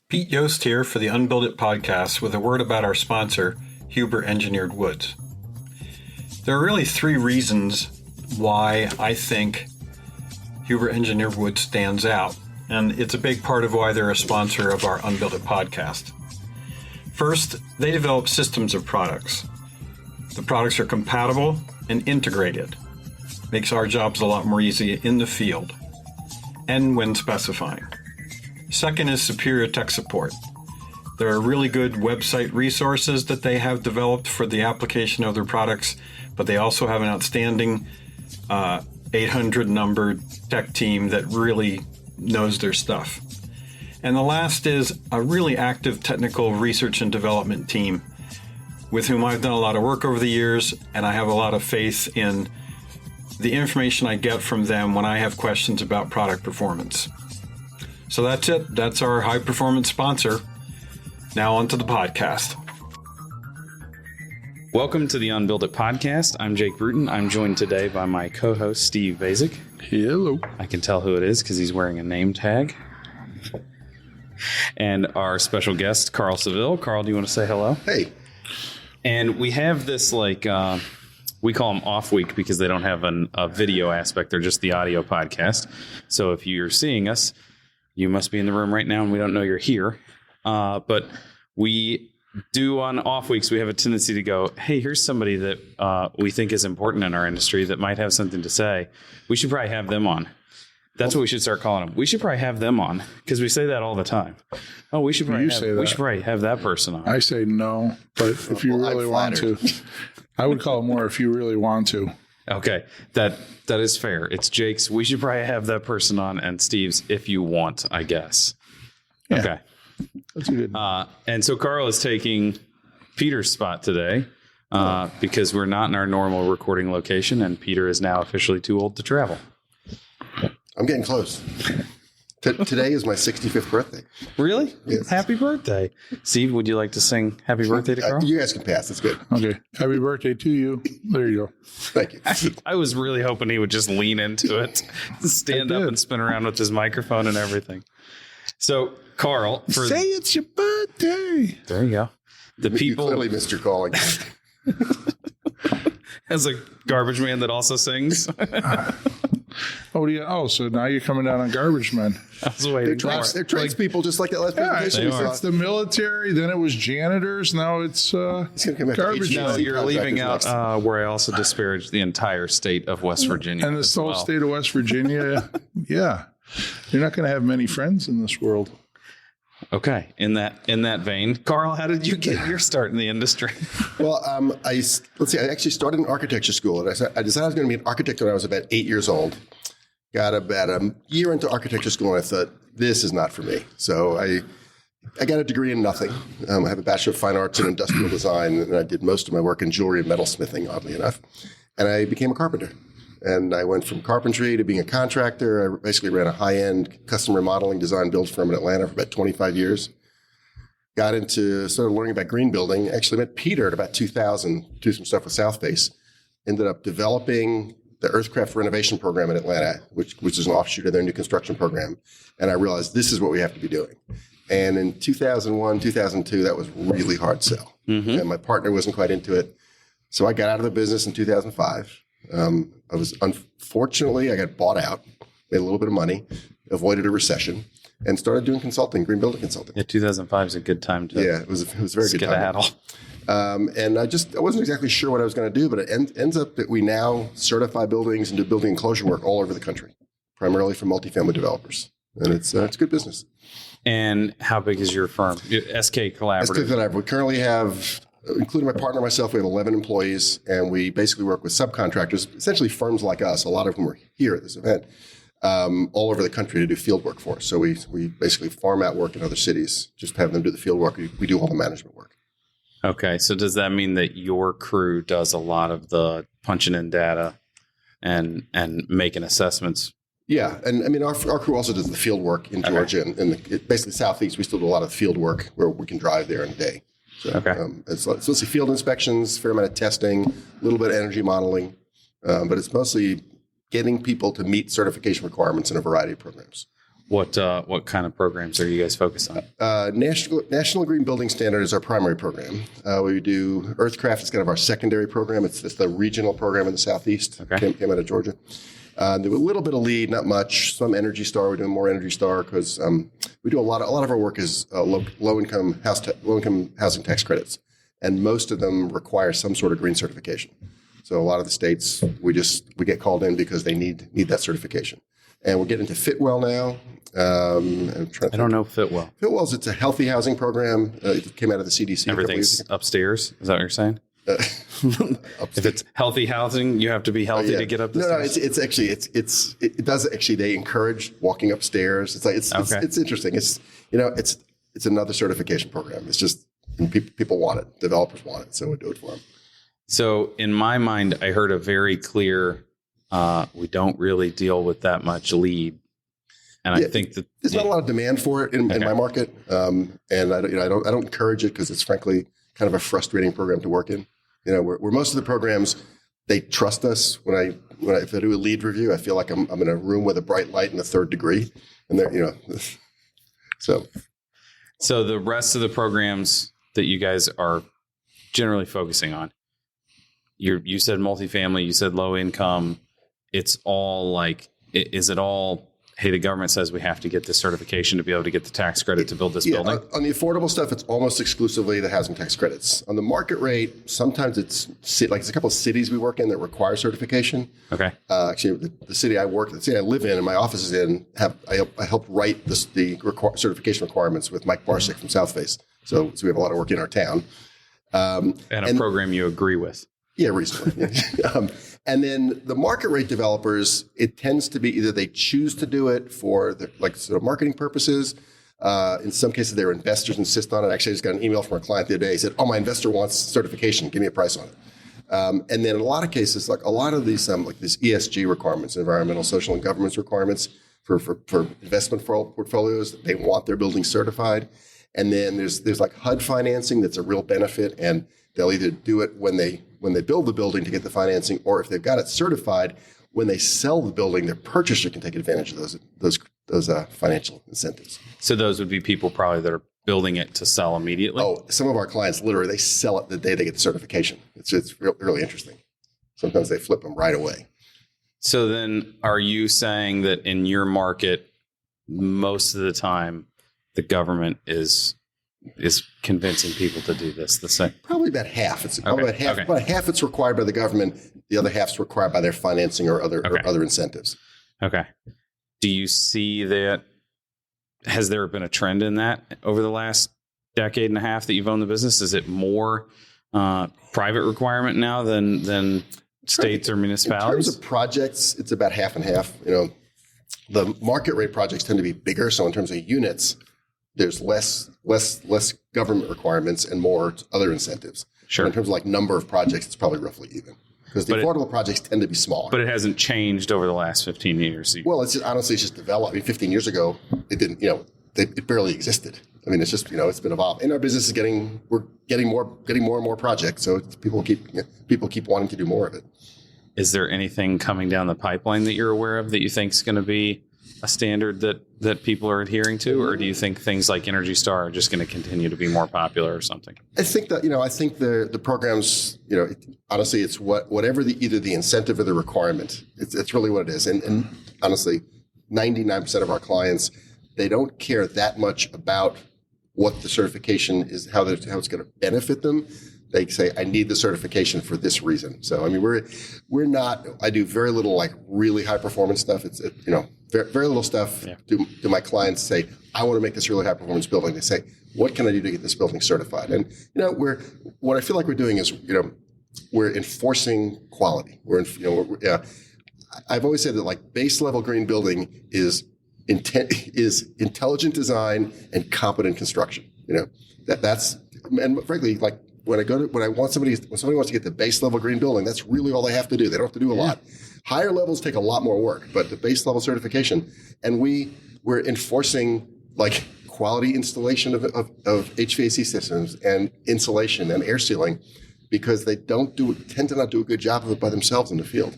Pete Yost here for the Unbuild It podcast with a word about our sponsor, Huber Engineered Woods. There are really three reasons why I think Huber Engineered Woods stands out, and it's a big part of why they're a sponsor of our Unbuild It podcast. First, they develop systems of products. The products are compatible and integrated. Makes our jobs a lot more easy in the field and when specifying. Second is superior tech support. There are really good website resources that they have developed for the application of their products, but they also have an outstanding 800 numbered tech team that really knows their stuff. And the last is a really active technical research and development team with whom I've done a lot of work over the years, and I have a lot of faith in the information I get from them when I have questions about product performance. So that's it. That's our high performance sponsor. Now on to the podcast. Welcome to the Unbuild It podcast. I'm Jake Bruton. I'm joined today by my co-host, Steve Basic. Hello. I can tell who it is because he's wearing a name tag. And our special guest, Carl Seville. Carl, do you want to say hello? Hey. And we have this we call them off week because they don't have a video aspect. They're just the audio podcast. So if you're seeing us, you must be in the room right now and we don't know you're here. But we do on off weeks, we have a tendency to go, hey, here's somebody that we think is important in our industry that might have something to say. We should probably have them on. That's what we should start calling them. We should probably have them on because we say that all the time. Oh, we should probably have that person on. I say no, but if you really want to, I would call it more if you really want to. Okay, that is fair. It's Jake's. We should probably have that person on, and Steve's if you want, I guess. Yeah, okay, that's good. And so Carl is taking Peter's spot today because we're not in our normal recording location, and Peter is now officially too old to travel. I'm getting close. Today is my 65th birthday. Really? Yes. Happy birthday. Steve, would you like to sing happy birthday to Carl? You guys can pass. That's good. Okay. Happy birthday to you. There you go. Thank you. I was really hoping he would just lean into it, stand up and spin around with his microphone and everything. So, Carl. Say it's your birthday. There you go. You clearly missed your calling. As a garbage man that also sings. So now you're coming down on garbage men. I was waiting. They're tradespeople just like that last presentation. It's the military, then it was janitors, now it's garbage No, men. you're leaving out where I also disparaged the entire state of West Virginia. And the whole state of West Virginia. Yeah. You're not going to have many friends in this world. Okay. In that vein, Carl, how did you get your start in the industry? Well, I actually started in architecture school, and I decided I was going to be an architect when I was about 8 years old. Got about a year into architecture school, and I thought, this is not for me. So I got a degree in nothing. I have a Bachelor of Fine Arts in Industrial Design, and I did most of my work in jewelry and metalsmithing, oddly enough. And I became a carpenter. And I went from carpentry to being a contractor. I basically ran a high-end custom remodeling design build firm in Atlanta for about 25 years. Started learning about green building. Actually met Peter at about 2000, do some stuff with South Base. Ended up developing the Earthcraft renovation program in Atlanta, which is an offshoot of their new construction program. And I realized this is what we have to be doing. And in 2001, 2002, that was really hard sell. Mm-hmm. And my partner wasn't quite into it. So I got out of the business in 2005. Unfortunately, I got bought out, made a little bit of money, avoided a recession, and started doing consulting, green building consulting. Yeah, 2005 is a good time to it was a very good time. And I wasn't exactly sure what I was going to do, but it ends up that we now certify buildings and do building enclosure work all over the country, primarily for multifamily developers. And it's good business. And how big is your firm? SK Collaborative. SK Collaborative. We currently have, including my partner and myself, we have 11 employees, and we basically work with subcontractors, essentially firms like us, a lot of whom are here at this event, all over the country to do field work for us. So we basically farm out work in other cities, just have them do the field work. We do all the management work. Okay. So does that mean that your crew does a lot of the punching in data and making assessments? Yeah. And I mean, our crew also does the field work in Georgia and basically Southeast. We still do a lot of field work where we can drive there in a day. So, so it's field inspections, fair amount of testing, a little bit of energy modeling, but it's mostly getting people to meet certification requirements in a variety of programs. What kind of programs are you guys focused on? National Green Building Standard is our primary program. We do Earthcraft is kind of our secondary program. It's the regional program in the Southeast. Okay. Came out of Georgia. Do a little bit of LEED, not much. Some Energy Star. We're doing more Energy Star because we do a lot of our work is low income housing tax credits, and most of them require some sort of green certification. So a lot of the states we get called in because they need that certification. And we're getting into Fitwell now. I don't know Fitwell. Fitwell's it's a healthy housing program. It came out of the CDC. Everything's upstairs. Is that what you're saying? If it's healthy housing, you have to be healthy to get up the stairs. It does actually. They encourage walking upstairs. It's interesting. It's another certification program. It's just and people want it. Developers want it, so we do it for them. So in my mind, I heard a very clear. We don't really deal with that much LEED. And I think that there's not a lot of demand for it in my market, and I don't encourage it because it's frankly kind of a frustrating program to work in. Where most of the programs they trust us. If I do a LEED review, I feel like I'm in a room with a bright light in the third degree, and they're So the rest of the programs that you guys are generally focusing on, you said multifamily, you said low income. It's all like, is it all? Hey, the government says we have to get this certification to be able to get the tax credit to build this building? On the affordable stuff, it's almost exclusively the housing tax credits. On the market rate, sometimes it's a couple of cities we work in that require certification. Okay. Actually, the city I live in and my office is in, I helped write the certification requirements with Mike Barsick from Southface. So we have a lot of work in our town. And a program you agree with. Yeah, reasonably. And then the market rate developers, it tends to be either they choose to do it for marketing purposes. In some cases, their investors insist on it. Actually, I just got an email from a client the other day. He said, "Oh, my investor wants certification. Give me a price on it." And then in a lot of cases, like a lot of these these ESG requirements, environmental, social, and governance requirements for investment portfolios, they want their buildings certified. And then there's like HUD financing that's a real benefit, and they'll either do it when they build the building to get the financing, or if they've got it certified, when they sell the building, their purchaser can take advantage of those financial incentives. So those would be people probably that are building it to sell immediately? Oh, some of our clients literally, they sell it the day they get the certification. It's really interesting. Sometimes they flip them right away. So then are you saying that in your market, most of the time, the government is convincing people to do this the same? Probably about half. About half it's required by the government. The other half's required by their financing or other incentives. Okay. Do you see that? Has there been a trend in that over the last decade and a half that you've owned the business? Is it more private requirement now than states or municipalities? In terms of projects, it's about half and half. The market rate projects tend to be bigger. So in terms of units, there's less government requirements and more other incentives. Sure. But in terms of number of projects, it's probably roughly even because the affordable projects tend to be smaller. But it hasn't changed over the last 15 years. Well, it's just developed. 15 years ago, it didn't. It barely existed. It's just it's been evolved. And our business is we're getting more and more projects. So people keep wanting to do more of it. Is there anything coming down the pipeline that you're aware of that you think is going to be a standard that people are adhering to, or do you think things like Energy Star are just going to continue to be more popular or something? I think that the programs, honestly, it's whatever either the incentive or the requirement. It's really what it is, and honestly, 99% of our clients, they don't care that much about what the certification is, how it's going to benefit them. They say, I need the certification for this reason. So, we're not, I do very little really high performance stuff. It's very little stuff. Yeah. Do my clients say, I want to make this really high performance building? They say, what can I do to get this building certified? And, what I feel like we're doing is, we're enforcing quality. I've always said that base level green building is intelligent design and competent construction. That's, and frankly, when somebody wants to get the base level green building, that's really all they have to do. They don't have to do a lot. Higher levels take a lot more work, but the base level certification, and we're enforcing quality installation of HVAC systems and insulation and air sealing because they tend to not do a good job of it by themselves in the field.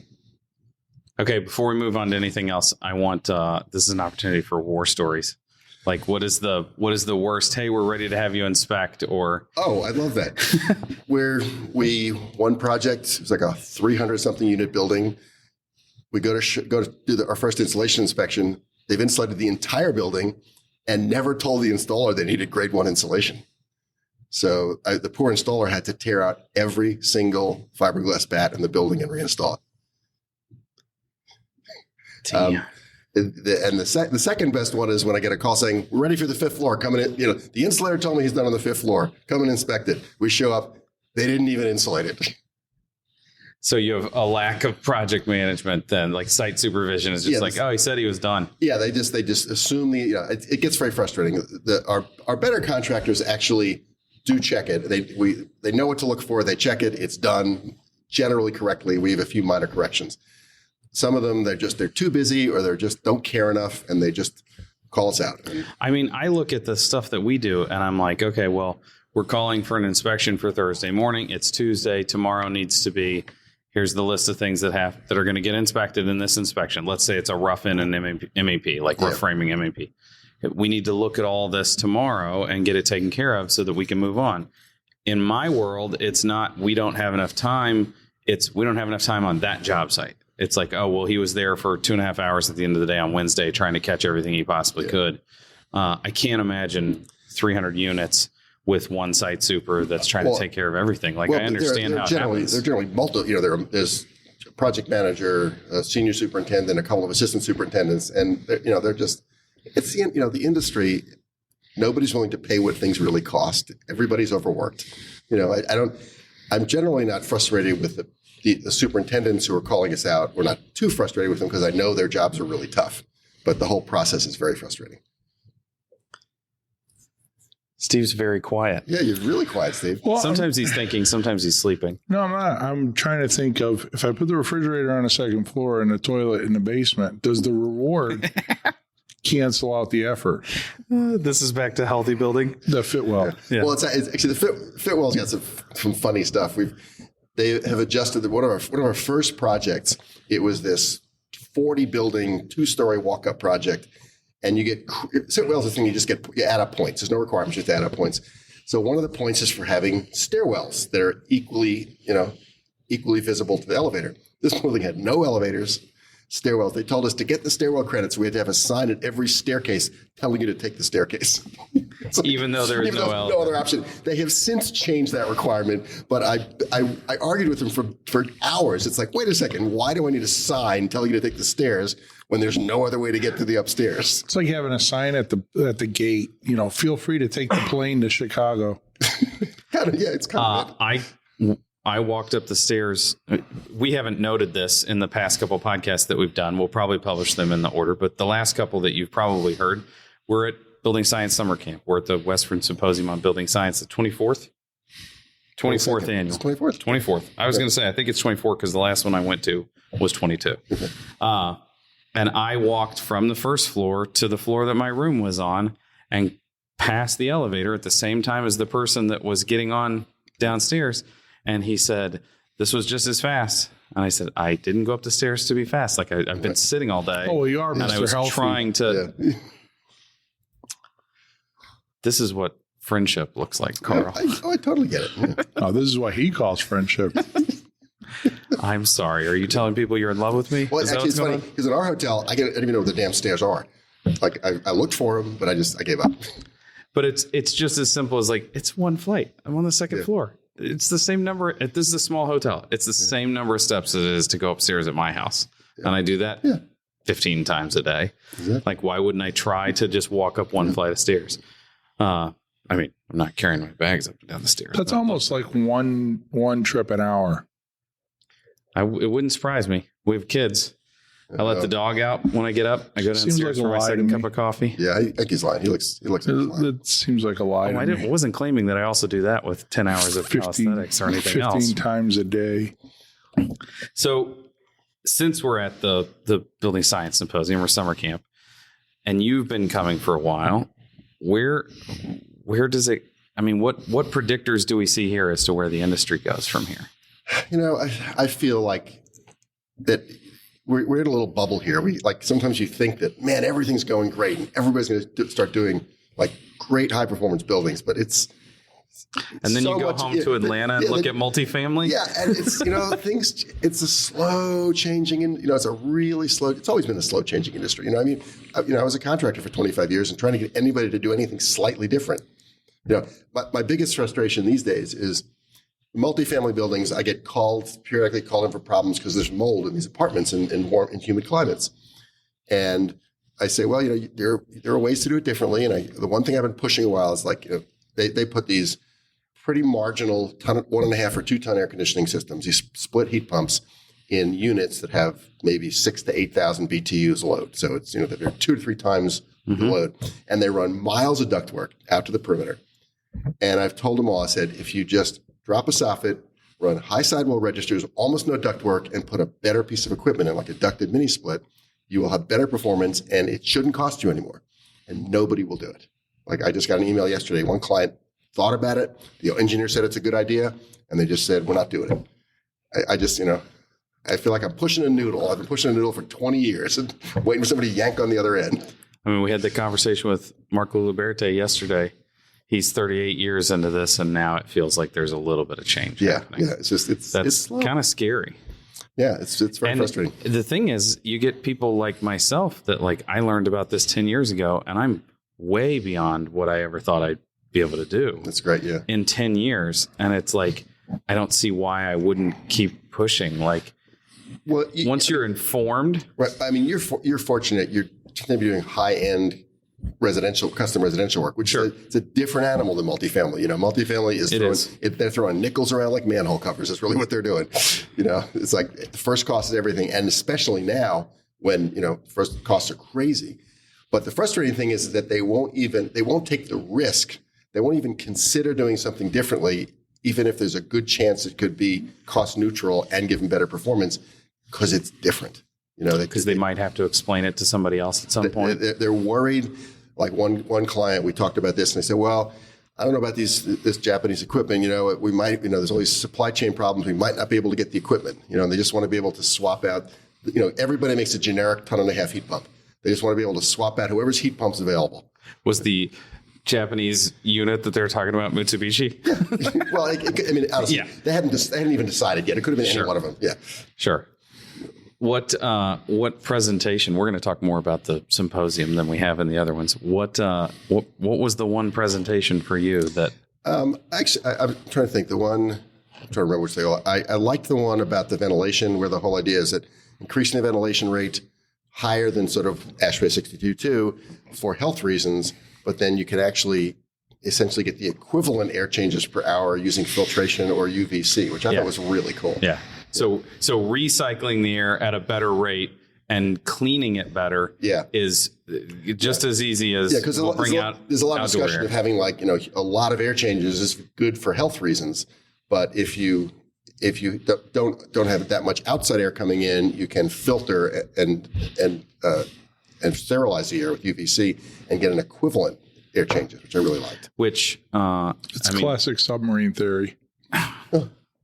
Okay, before we move on to anything else, I want this is an opportunity for war stories. Like, what is the worst? Hey, we're ready to have you inspect, or Oh, I love that. One project, it was like a 300-something unit building. We go to do our first installation inspection. They've insulated the entire building and never told the installer they needed grade 1 insulation. So the poor installer had to tear out every single fiberglass bat in the building and reinstall it. The second best one is when I get a call saying, we're ready for the 5th floor, coming in. The insulator told me he's done on the 5th floor. Come and inspect it. We show up. They didn't even insulate it. So you have a lack of project management then, like site supervision is just he said he was done. Yeah, they just assume it gets very frustrating. Our better contractors actually do check it. They know what to look for. They check it. It's done generally correctly. We have a few minor corrections. Some of them, they're too busy or they just don't care enough and they just call us out. I mean, I look at the stuff that we do and I'm like, okay, well, we're calling for an inspection for Thursday morning. It's Tuesday. Tomorrow needs to be, here's the list of things that are going to get inspected in this inspection. Let's say it's a rough-in and MAP, like we're framing MAP. We need to look at all this tomorrow and get it taken care of so that we can move on. In my world, it's not, we don't have enough time. We don't have enough time on that job site. It's like, oh, well, he was there for 2.5 hours at the end of the day on Wednesday trying to catch everything he possibly could. I can't imagine 300 units with one site super that's trying to take care of everything. Like, I understand how it happens. They're generally multiple, there's a project manager, a senior superintendent, a couple of assistant superintendents, and they're just, it's the industry, nobody's willing to pay what things really cost. Everybody's overworked. I'm generally not frustrated with the superintendents who are calling us out. We're not too frustrated with them because I know their jobs are really tough, but the whole process is very frustrating. Steve's very quiet. Yeah, you're really quiet, Steve. Well, sometimes he's thinking, sometimes he's sleeping. No, I'm not. I'm trying to think of, if I put the refrigerator on the second floor and the toilet in the basement, does the reward cancel out the effort? This is back to healthy building. The Fitwell. Yeah. Well, it's actually the Fitwell's got some funny stuff. They have adjusted one of our first projects. It was this 40 building, 2-story walk up project. And you get, Fitwell's the thing, you add up points. There's no requirement, just add up points. So one of the points is for having stairwells that are equally visible to the elevator. This building had no elevators, stairwells. They told us to get the stairwell credits, we had to have a sign at every staircase telling you to take the staircase. Even though there is no other option. They have since changed that requirement, but I argued with them for hours. It's like, wait a second, why do I need a sign telling you to take the stairs when there's no other way to get to the upstairs? It's like having a sign at the gate, feel free to take the plane to Chicago. It's kind of I walked up the stairs. We haven't noted this in the past couple podcasts that we've done. We'll probably publish them in the order, but the last couple that you've probably heard, we're at Building Science Summer Camp. We're at the Western Symposium on Building Science, the 24th annual. 24th. I was going to say, I think it's 24 because the last one I went to was 22. And I walked from the first floor to the floor that my room was on and passed the elevator at the same time as the person that was getting on downstairs. And he said, this was just as fast. And I said, I didn't go up the stairs to be fast. Like I've been sitting all day. Oh, you are Mr. And I was Healthy. trying to. Yeah. This is what friendship looks like, Carl. I totally get it. Yeah. Oh, this is what he calls friendship. I'm sorry. Are you telling people you're in love with me? Well, actually, it's funny because in our hotel, I didn't even know where the damn stairs are. Like I looked for them, but I gave up. But it's just as simple as like, it's one flight. I'm on the second floor. It's the same number. This is a small hotel. It's the same number of steps as it is to go upstairs at my house. Yeah. And I do that 15 times a day. Exactly. Like, why wouldn't I try to just walk up one flight of stairs? I mean, I'm not carrying my bags up and down the stairs. That's almost like one trip an hour. It wouldn't surprise me. We have kids. I let the dog out when I get up. I go downstairs for my second cup of coffee. Yeah, I think he's lying. He looks like he's lying. It seems like a lie. I wasn't claiming that I also do that with 10 hours of calisthenics or anything 15 else. 15 times a day. So since we're at the Building Science Symposium or summer camp, and you've been coming for a while, where does it, I mean, what predictors do we see here as to where the industry goes from here? I feel like that we're in a little bubble here. Sometimes you think that, man, everything's going great and everybody's going to start doing like great high performance buildings, but it's and then so you go much, home to Atlanta and look at multifamily. Yeah, and it's it's a slow changing, and it's a really slow. It's always been a slow changing industry. I was a contractor for 25 years, and trying to get anybody to do anything slightly different. My biggest frustration these days is multifamily buildings. I get periodically called in for problems because there's mold in these apartments in warm and humid climates, and I say, well, there are ways to do it differently. And the one thing I've been pushing a while is they put these pretty marginal 1.5 or 2 ton air conditioning systems, these split heat pumps in units that have maybe 6,000 to 8,000 BTUs load. So it's, they're 2 to 3 times the load, and they run miles of ductwork out to the perimeter. And I've told them all, I said, if you just drop a soffit, run high sidewall registers, almost no ductwork, and put a better piece of equipment in, like a ducted mini split, you will have better performance, and it shouldn't cost you anymore. And nobody will do it. Like, I just got an email yesterday. One client thought about it. The engineer said it's a good idea, and they just said, we're not doing it. I just, I feel like I'm pushing a noodle. I've been pushing a noodle for 20 years and waiting for somebody to yank on the other end. I mean, we had the conversation with Marco Liberté yesterday. He's 38 years into this, and now it feels like there's a little bit of change happening. Yeah. It's kind of scary. Yeah, it's very frustrating. The thing is, you get people like myself that I learned about this 10 years ago, and I'm way beyond what I ever thought I'd be able to do. That's great, yeah. In 10 years. And it's I don't see why I wouldn't keep pushing. Once you're informed. Right. I mean, you're fortunate. You're going to be doing high-end custom residential work, which it's a different animal than multifamily. Multifamily is they're throwing nickels around like manhole covers. That's really what they're doing. It's like the first cost is everything. And especially now when, first costs are crazy. But the frustrating thing is that they won't take the risk. They won't even consider doing something differently, even if there's a good chance it could be cost neutral and give them better performance, because it's different. Because they might have to explain it to somebody else at some point. They're worried. Like one client, we talked about this, and they said, well, I don't know about this Japanese equipment. We might, there's all these supply chain problems. We might not be able to get the equipment, and they just want to be able to swap out. Everybody makes a generic 1.5 ton heat pump. They just want to be able to swap out whoever's heat pump's available. Was the Japanese unit that they're talking about Mitsubishi? Well, honestly, they hadn't even decided yet. It could have been any one of them. Yeah, sure. What presentation? We're going to talk more about the symposium than we have in the other ones. What was the one presentation for you that? Actually, I'm trying to think. I'm trying to remember which they all. I liked the one about the ventilation, where the whole idea is that increasing the ventilation rate higher than sort of ASHRAE 62.2 for health reasons, but then you can actually essentially get the equivalent air changes per hour using filtration or UVC, which I thought was really cool. Yeah. So recycling the air at a better rate and cleaning it better is just as easy as because there's a lot of discussion of having a lot of air changes is good for health reasons, but if you don't have that much outside air coming in, you can filter and sterilize the air with UVC and get an equivalent air changes, which I really liked. It's classic submarine theory.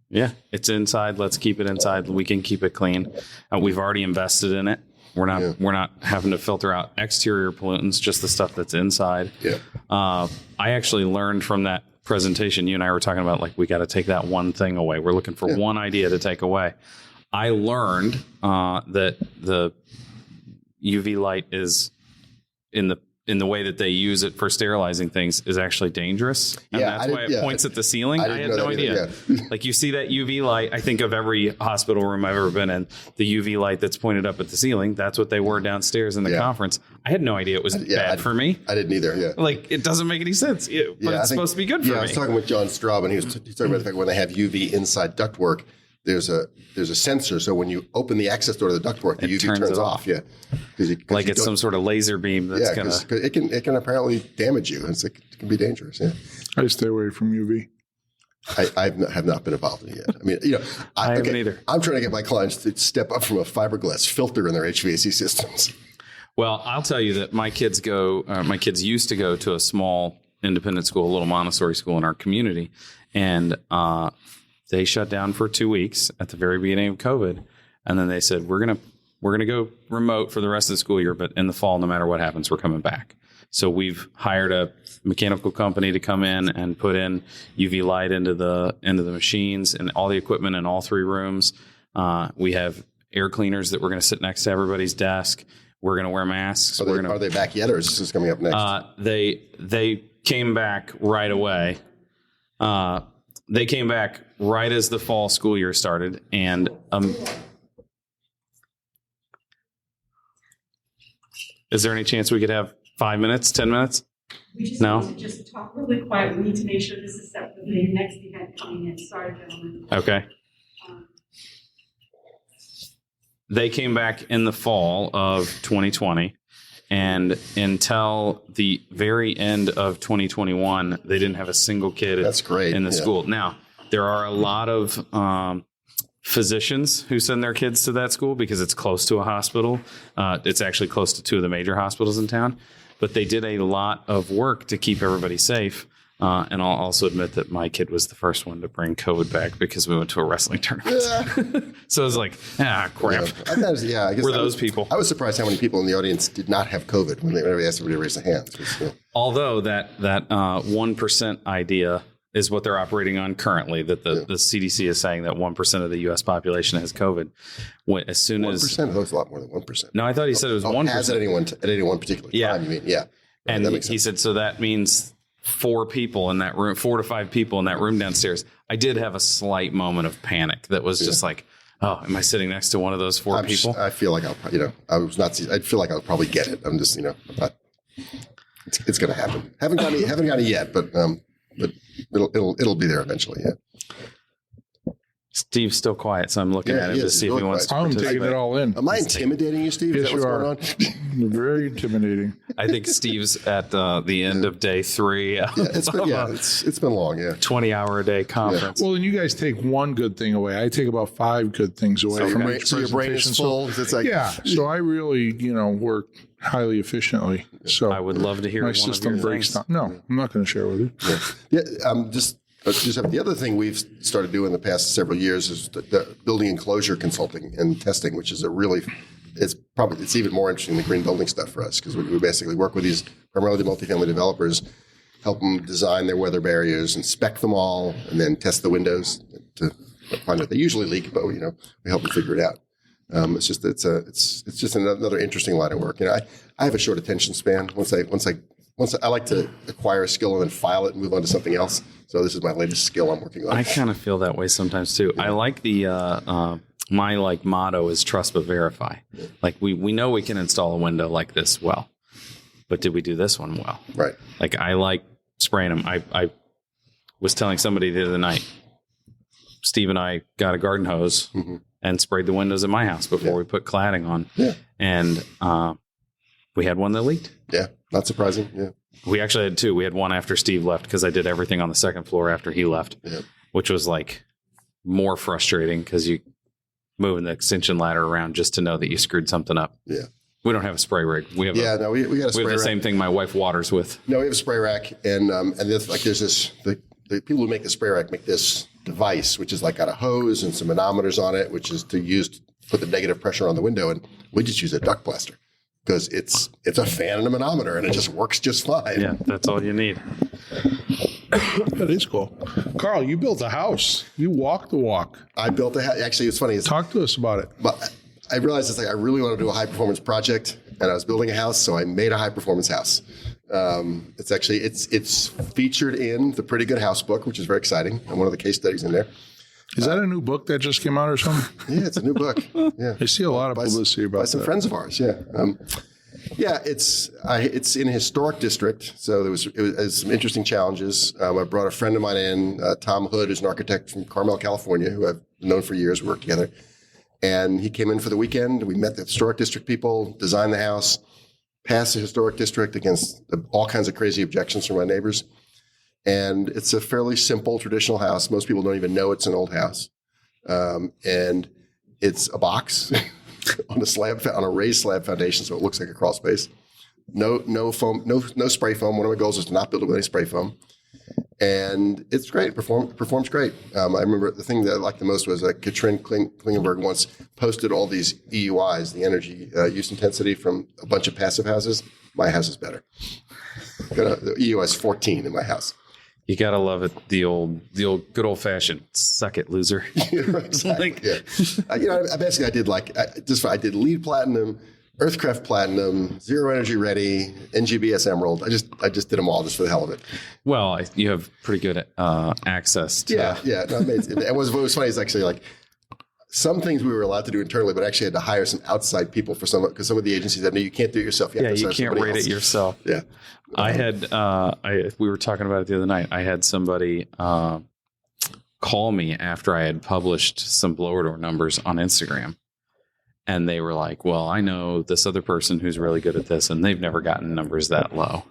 Yeah, it's inside. Let's keep it inside. We can keep it clean. We've already invested in it. We're not having to filter out exterior pollutants, just the stuff that's inside. Yeah. I actually learned from that presentation. You and I were talking about we got to take that one thing away. We're looking for one idea to take away. I learned that the UV light is in the way that they use it for sterilizing things is actually dangerous. And that's why it points at the ceiling. I had no idea. You see that UV light, I think of every hospital room I've ever been in, the UV light that's pointed up at the ceiling. That's what they were downstairs in the conference. I had no idea it was bad for me. I didn't either, it doesn't make any sense, but it's supposed to be good for me. I was talking with John Straub, and he's talking about the fact when they have UV inside ductwork, there's a sensor, so when you open the access door to the ductwork, the UV turns off. Yeah, it's some sort of laser beam that's gonna. It can apparently damage you. It can be dangerous. Yeah, I stay away from UV. I have not been involved in it yet. I haven't either. I'm trying to get my clients to step up from a fiberglass filter in their HVAC systems. Well, I'll tell you that my kids used to go to a small independent school, a little Montessori school in our community, and they shut down for 2 weeks at the very beginning of COVID, and then they said we're we're going to go remote for the rest of the school year, but in the fall, no matter what happens, we're coming back. So we've hired a mechanical company to come in and put in UV light into the machines and all the equipment in all 3 rooms. We have air cleaners that we're going to sit next to everybody's desk. We're going to wear masks. Are they back yet, or is this coming up next? They came back right away. They came back right as the fall school year started, and is there any chance we could have 5 minutes, 10 minutes? We just No? need to just talk really quiet. We need to make sure this is set for the next event coming in. Sorry, gentlemen. Okay. They came back in the fall of 2020, and until the very end of 2021, they didn't have a single kid That's great. in the school. Now, there are a lot of physicians who send their kids to that school because it's close to a hospital. It's actually close to 2 of the major hospitals in town. But they did a lot of work to keep everybody safe. And I'll also admit that my kid was the first one to bring COVID back because we went to a wrestling tournament. So I was like, crap. Yeah, I guess We're those people. I was surprised how many people in the audience did not have COVID when they asked everybody to raise their hands. Although that 1% idea is what they're operating on currently, that the CDC is saying that 1% of the U.S. population has COVID. As soon 1%? as... That was a lot more than 1%. No, I thought he said it was 1%. As at any one particular time, you mean? Yeah. And that makes he sense. said, so that means 4 people in that room, 4 to 5 people in that room downstairs. I did have a slight moment of panic that was just like, oh, am I sitting next to one of those 4 people? I feel like I feel like I'll probably get it. I'm just, it's going to happen. Haven't got it yet, but it'll be there eventually. Yeah. Steve's still quiet, so I'm looking at him to see if he wants to I'm participate. taking it all in. Am I intimidating you, Steve? Yes, Is that you what's are. going on? Very intimidating. I think Steve's at the end of day 3 of It's been long. Yeah. 20-hour-a-day conference. Well, and you guys take one good thing away. I take about 5 good things away from each So your brain is presentation. full. It's like So I really, work highly efficiently. So I would love to hear my one system of your breaks things. down. No, I'm not going to share with you. The other thing we've started doing the past several years is the building enclosure consulting and testing, which is it's even more interesting than green building stuff for us because we basically work with these primarily multifamily developers, help them design their weather barriers, inspect them all, and then test the windows to find out they usually leak, but we help them figure it out. It's just another interesting line of work. I have a short attention span. Once I like to acquire a skill and then file it and move on to something else. So this is my latest skill I'm working on. I kind of feel that way sometimes too. I like the my motto is trust but verify. Like we know we can install a window like this well, but did we do this one well? Right. Like I like spraying them. I was telling somebody the other night, Steve and I got a garden hose and sprayed the windows in my house before we put cladding on. Yeah. And we had one that leaked. Yeah. Not surprising. Yeah. We actually had 2. We had one after Steve left because I did everything on the second floor after he left, which was like more frustrating because you moving the extension ladder around just to know that you screwed something up. Yeah. We don't have a spray rig. We have we got a spray we have the rack. same thing my wife waters with. No, we have a spray rack, and there's the people who make the spray rack make this device, which is like got a hose and some manometers on it, which is to use to put the negative pressure on the window, and we just use a duct blaster because it's a fan and a manometer, and it just works just fine. Yeah, that's all you need. That is cool. Carl, you built a house. You walked the walk. I built a house. Actually, it's funny. Talk to us about it. But I realized it's like I really want to do a high performance project, and I was building a house, so I made a high performance house. It's featured in the Pretty Good House book, which is very exciting, and one of the case studies in there. Is that a new book that just came out or something? Yeah, it's a new book. Yeah, I see a lot of publicity about by some that. friends of ours. Yeah, it's in a historic district, so it was some interesting challenges. I brought a friend of mine in, Tom Hood, who's an architect from Carmel, California, who I've known for years. We worked together, and he came in for the weekend. We met the historic district people, designed the house, passed the historic district against all kinds of crazy objections from my neighbors. And it's a fairly simple, traditional house. Most people don't even know it's an old house. And it's a box on a raised slab foundation, so it looks like a crawl space. No foam, no spray foam. One of my goals is to not build it with any spray foam. And it's great. Performs great. I remember the thing that I liked the most was Katrin Klingenberg once posted all these EUIs, the energy use intensity from a bunch of passive houses. My house is better. The EUI is 14 in my house. You gotta love it. The old good old fashioned suck it, loser. Exactly. I did LEED Platinum, Earthcraft Platinum, Zero Energy Ready, NGBS Emerald. I just did them all just for the hell of it. Well, you have pretty good access to. Yeah. No, what was funny is actually like some things we were allowed to do internally, but actually had to hire some outside people for because some of the agencies said, no, you can't do it yourself. You can't rate it yourself. Yeah. I had we were talking about it the other night. I had somebody call me after I had published some blower door numbers on Instagram. And they were like, well, I know this other person who's really good at this, and they've never gotten numbers that low.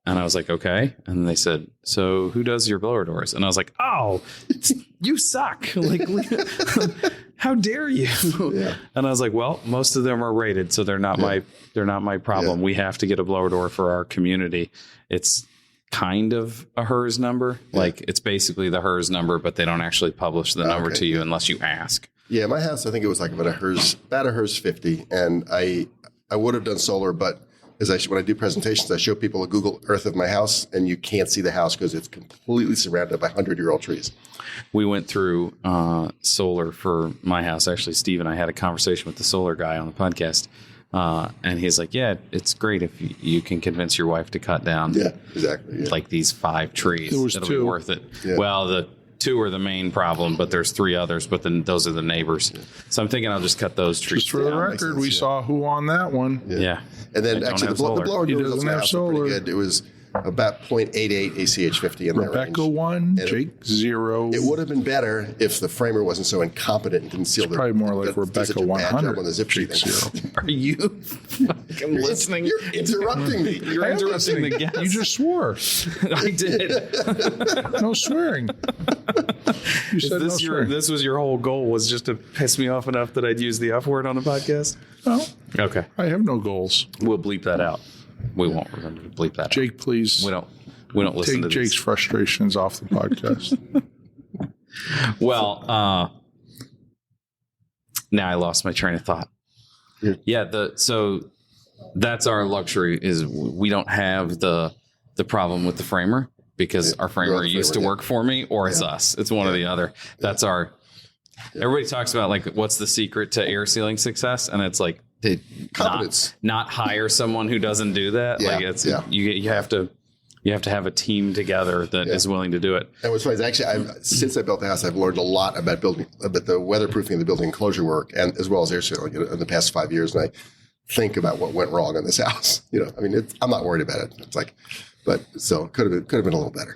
And I was like, okay. And they said, so who does your blower doors? And I was like, oh, you suck. Like, how dare you? Yeah. And I was like, well, most of them are rated, so they're not my problem. We have to get a blower door for our community. It's kind of a HERS number. Like, it's basically the HERS number, but they don't actually publish the number to you unless you ask. Yeah, my house, I think it was like about a HERS 50, and I would have done solar, but when I do presentations, I show people a Google Earth of my house, and you can't see the house because it's completely surrounded by 100-year-old trees. We went through solar for my house. Actually, Steve and I had a conversation with the solar guy on the podcast, and he's like, yeah, it's great if you can convince your wife to cut down like these 5 trees. It'll be worth it. Yeah. Well, the 2 are the main problem, but there's 3 others, but then those are the neighbors. So I'm thinking I'll just cut those trees. Just for the record, we saw who on that one. Yeah. And then actually the blower door doesn't have solar. Pretty good. It was about 0.88 ACH 50 in that range. Rebecca 1, Jake 0. It would have been better if the framer wasn't so incompetent and didn't seal probably more like Rebecca 100 on the zip Jake 0. Are you fucking listening? You're interrupting me. You're interrupting the guest. You just swore. I did. No swearing. You said no swearing. This was your whole goal, was just to piss me off enough that I'd use the F word on the podcast? No. Okay. I have no goals. We'll bleep that out. We won't remember to bleep that Jake, please. We don't listen to take Jake's frustrations off the podcast. Well, now I lost my train of thought. Yeah, so that's our luxury, is we don't have the problem with the framer, because our framer used to work for me, or it's us. It's one or the other. That's our. Everybody talks about, like, what's the secret to air sealing success, and it's like not hire someone who doesn't do that. Yeah. Like, it's you have to have a team together that is willing to do it. And what's funny is actually, since I built the house, I've learned a lot about the weatherproofing and the building enclosure work, and as well as air sealing in the past 5 years. And I think about what went wrong in this house. I mean, I'm not worried about it. It's like, but so it could have been a little better.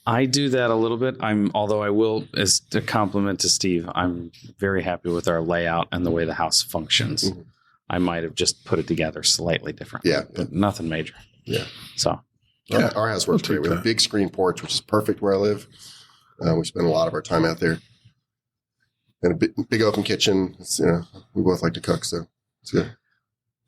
I do that a little bit. Although I will, as a compliment to Steve, I'm very happy with our layout and the way the house functions. Mm-hmm. I might have just put it together slightly different. Yeah. But nothing major. Yeah. So our house works great. We have a big screen porch, which is perfect where I live. We spend a lot of our time out there. And a big open kitchen. It's, we both like to cook, so it's good.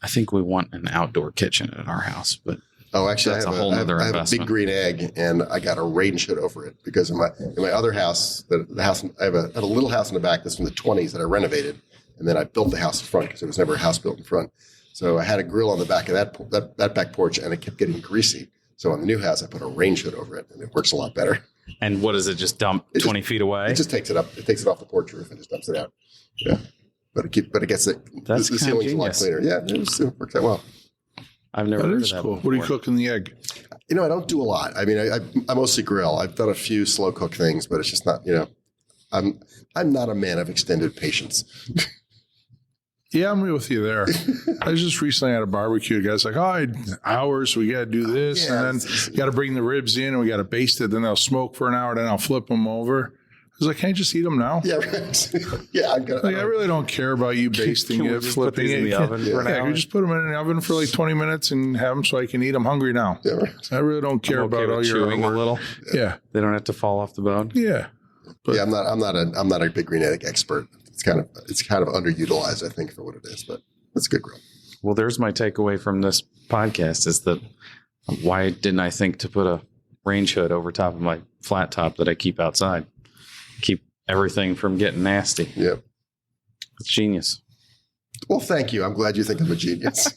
I think we want an outdoor kitchen at our house, but actually, I have a big green egg, and I got a rain hood over it because in my other house, I have a little house in the back that's from the 20s that I renovated, and then I built the house in front because there was never a house built in front. So I had a grill on the back of that back porch, and it kept getting greasy. So on the new house, I put a rain hood over it, and it works a lot better. And what does it just dump 20 feet away? It just takes it up. It takes it off the porch roof and just dumps it out. Yeah, but it gets it. That's the ceiling's a lot cleaner. Yeah, it works out well. I've never heard of that cool. before. What do you cook in the egg? I don't do a lot. I mean, I mostly grill. I've done a few slow cook things, but it's just not. I'm not a man of extended patience. Yeah, I'm with you there. I was just recently at a barbecue. The guy's like, hours, we got to do this. And then you got to bring the ribs in and we got to baste it. Then they'll smoke for an hour. Then I'll flip them over. I was like, can't you just eat them now? Yeah, right. Yeah. I really don't care about you basting it, flipping it. In the oven for an hour? Yeah, you just put them in the oven for like 20 minutes and have them so I can eat them hungry now. Yeah, right. I really don't care about all your chewing a little. Yeah. They don't have to fall off the bone. Yeah. But I'm not a big green egg expert. It's kind of underutilized, I think, for what it is, but it's a good grill. Well, there's my takeaway from this podcast is that why didn't I think to put a range hood over top of my flat top that I keep outside. Keep everything from getting nasty. Yep. It's genius. Well, thank you. I'm glad you think I'm a genius.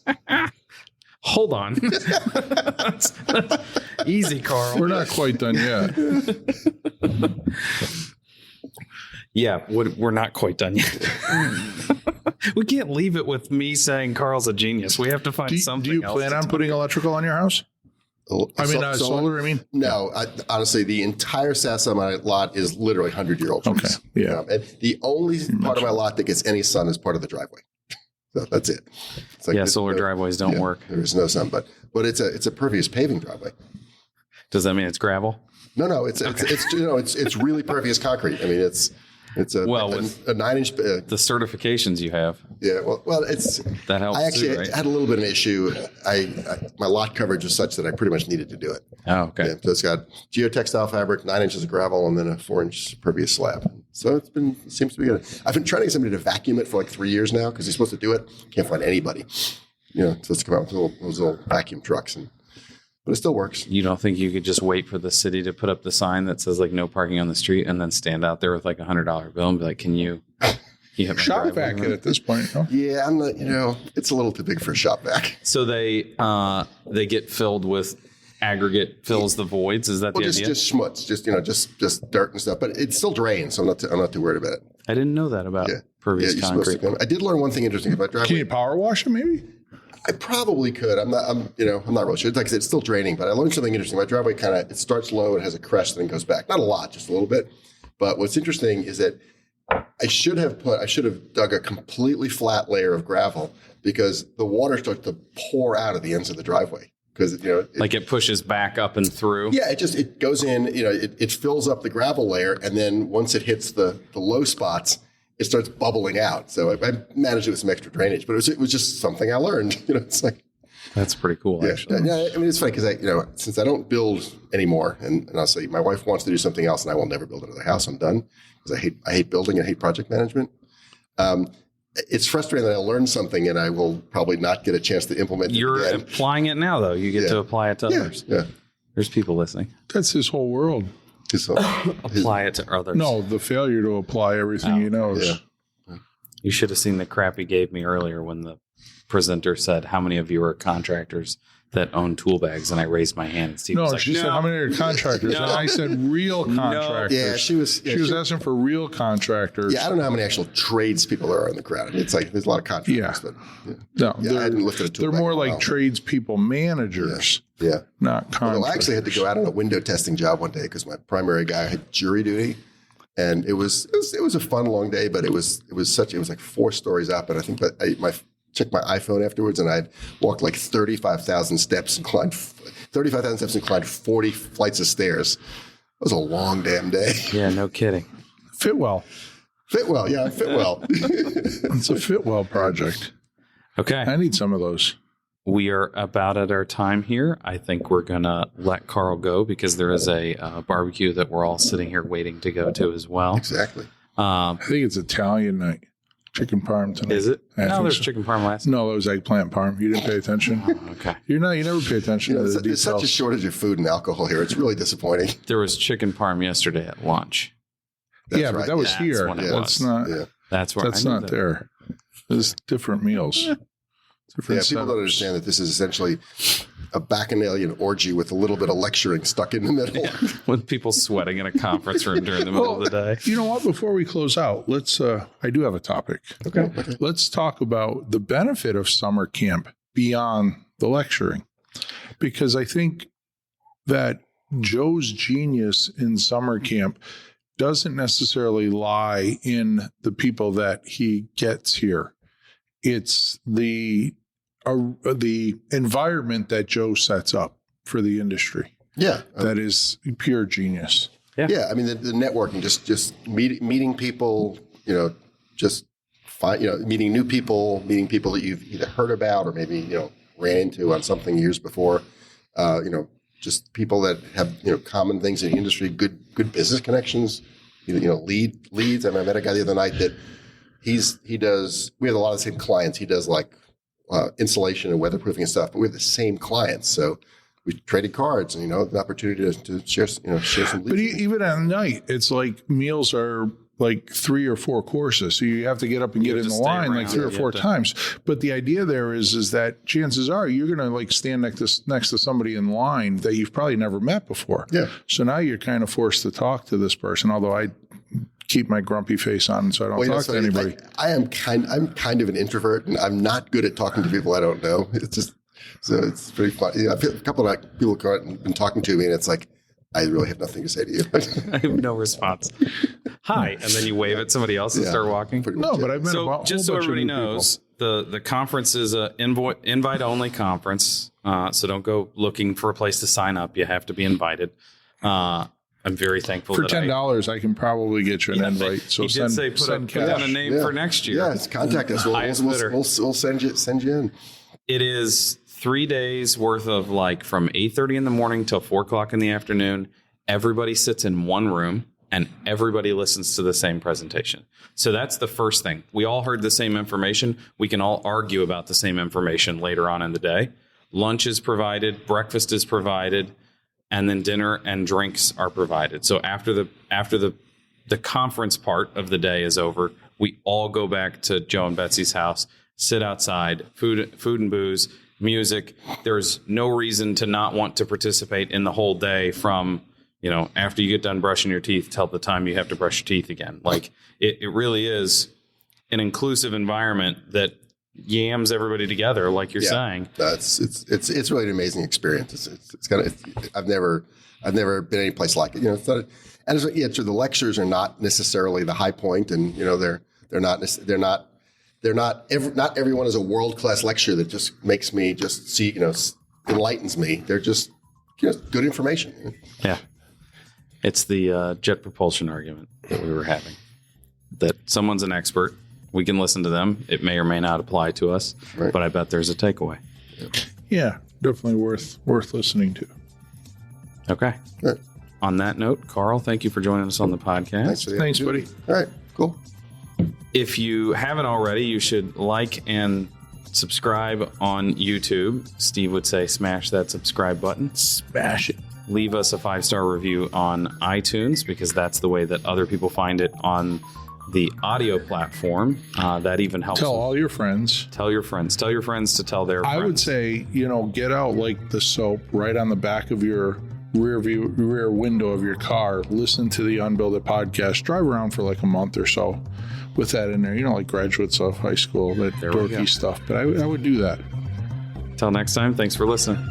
Hold on. Easy, Carl. We're not quite done yet. Yeah, we're not quite done yet. We can't leave it with me saying Carl's a genius. We have to find something else. Do you plan on putting electrical on your house? Solar, I mean? No, honestly, the entire SAS on my lot is literally 100-year-old trees. Okay, yeah. And the only part of my lot that gets any sun is part of the driveway. So that's it. It's like solar driveways don't work. There is no sun, but it's a pervious paving driveway. Does that mean it's gravel? No, it's really pervious concrete. I mean, it's a 9-inch. The certifications you have. Yeah, well, it's that helps. I actually too, right? had a little bit of an issue. My lot coverage was such that I pretty much needed to do it. Oh, okay. Yeah, so it's got geotextile fabric, 9 inches of gravel, and then a 4-inch pervious slab. So it seems to be good. I've been trying to get somebody to vacuum it for like 3 years now because he's supposed to do it. Can't find anybody. Supposed to come out with those little vacuum trucks, but it still works. You don't think you could just wait for the city to put up the sign that says like no parking on the street, and then stand out there with like $100 bill and be like, "Can you hit my shop driveway?" vac it at this point? No? Yeah, I'm not. It's a little too big for a shop vac. So they get filled with aggregate, fills the voids. Is that the idea? Just schmutz, just dirt and stuff. But it still drains, so I'm not too worried about it. I didn't know that about pervious concrete. I did learn one thing interesting about driveway. Can you power wash it maybe? I probably could. I'm not really sure. Like I said, it's still draining, but I learned something interesting. My driveway it starts low, it has a crest, and then goes back. Not a lot, just a little bit. But what's interesting is that I should have dug a completely flat layer of gravel because the water starts to pour out of the ends of the driveway. Because it pushes back up and through. Yeah, it goes in. It fills up the gravel layer, and then once it hits the low spots, it starts bubbling out. So I managed it with some extra drainage, but it was just something I learned. It's like that's pretty cool. Actually, yeah. I mean, it's funny because since I don't build anymore, and honestly, my wife wants to do something else, and I will never build another house. I'm done because I hate building. I hate project management. It's frustrating that I learned something and I will probably not get a chance to implement it. You're applying it now, though. You get to apply it to others. Yeah. There's people listening. That's his whole world. Apply it to others. No, the failure to apply everything he knows. Yeah. You should have seen the crap he gave me earlier when the presenter said, "How many of you are contractors that own tool bags?" And I raised my hand. And Steve was like, she said, "How many are contractors?" And I said, "Real contractors." Yeah, she was asking for real contractors. Yeah, I don't know how many actual tradespeople there are in the crowd. It's like there's a lot of contractors. Yeah. But I hadn't lifted a tool they're bag more in a like while. tredespeople managers. Yeah. Not contractors. Although I actually had to go out on a window testing job one day because my primary guy had jury duty. And it was a fun long day, but it was like 4 stories up. And I think that I checked my iPhone afterwards, and I'd walked like 35,000 steps and climbed 40 flights of stairs. It was a long damn day. Yeah, no kidding. Fit well. Fit well. It's a fit well project. Okay. I need some of those. We are about at our time here. I think we're going to let Carl go because there is a barbecue that we're all sitting here waiting to go to as well. Exactly. I think it's Italian night. Chicken parm tonight. Is it? No, there's chicken parm last night. No, it was eggplant parm. You didn't pay attention. Oh, okay. You never pay attention to the There's details. such a shortage of food and alcohol here. It's really disappointing. There was chicken parm yesterday at lunch. That's but right. that was That's here. when it That's was. not. Yeah. That's where That's I knew not that. there. There's different meals. Different People don't setups. understand that this is essentially a bacchanalian orgy with a little bit of lecturing stuck in the middle. With people sweating in a conference room during the middle of the day. You know what? Before we close out, let's. I do have a topic. Okay. Let's talk about the benefit of summer camp beyond the lecturing, because I think that Joe's genius in summer camp doesn't necessarily lie in the people that he gets here. It's the environment that Joe sets up for the industry. Yeah. That is pure genius. Yeah. I mean, the networking, just meeting people, meeting new people, meeting people that you've either heard about or maybe, ran into on something years before, just people that have, common things in the industry, good business connections, leads. I met a guy the other night that we have a lot of the same clients. He does like insulation and weatherproofing and stuff, but we have the same clients. So we traded cards, and the opportunity to share some. But even at night, it's like meals are like 3 or 4 courses, so you have to get up and get in the line like 3 or 4 times. But the idea there is that chances are you're going to like stand next to somebody in line that you've probably never met before. Yeah. So now you're kind of forced to talk to this person, although I keep my grumpy face on so I don't talk to anybody. I'm kind of an introvert, and I'm not good at talking to people I don't know. It's just so it's pretty fun. A couple of people have been talking to me, and it's like I really have nothing to say to you. I have no response. Hi, and then you wave at somebody else and start walking. No, but I've met a whole just so bunch everybody of new knows, the conference is an invite only conference. So don't go looking for a place to sign up. You have to be invited. I'm very thankful for that $10. I can probably get you an invite. So you did say put down a name for next year. Yeah, contact us. We'll send you in. It is 3 days worth of like from 8:30 in the morning till 4 o'clock in the afternoon. Everybody sits in one room and everybody listens to the same presentation. So that's the first thing. We all heard the same information. We can all argue about the same information later on in the day. Lunch is provided, breakfast is provided, and then dinner and drinks are provided. So after the conference part of the day is over, we all go back to Joe and Betsy's house, sit outside, food and booze, music. There's no reason to not want to participate in the whole day from, after you get done brushing your teeth till the time you have to brush your teeth again. Like it really is an inclusive environment that yams everybody together, like you're saying. It's really an amazing experience. I've never been any place like it. It's not. So the lectures are not necessarily the high point, and not everyone is a world-class lecturer that just makes me just see, enlightens me. They're just good information. Yeah. It's the jet propulsion argument that we were having, that someone's an expert. We can listen to them. It may or may not apply to us, but I bet there's a takeaway. Yeah, definitely worth listening to. Okay. Right. On that note, Carl, thank you for joining us on the podcast. Thanks, buddy. All right, cool. If you haven't already, you should like and subscribe on YouTube. Steve would say smash that subscribe button. Smash it. Leave us a 5-star review on iTunes, because that's the way that other people find it on the audio platform. That even helps. Tell all your friends. Tell your friends. Tell your friends to tell their friends. I would say, get out like the soap right on the back of your rear window of your car. Listen to the Unbuild It podcast. Drive around for like a month or so with that in there. Like graduates of high school, that dorky stuff. But I would do that. Till next time, thanks for listening.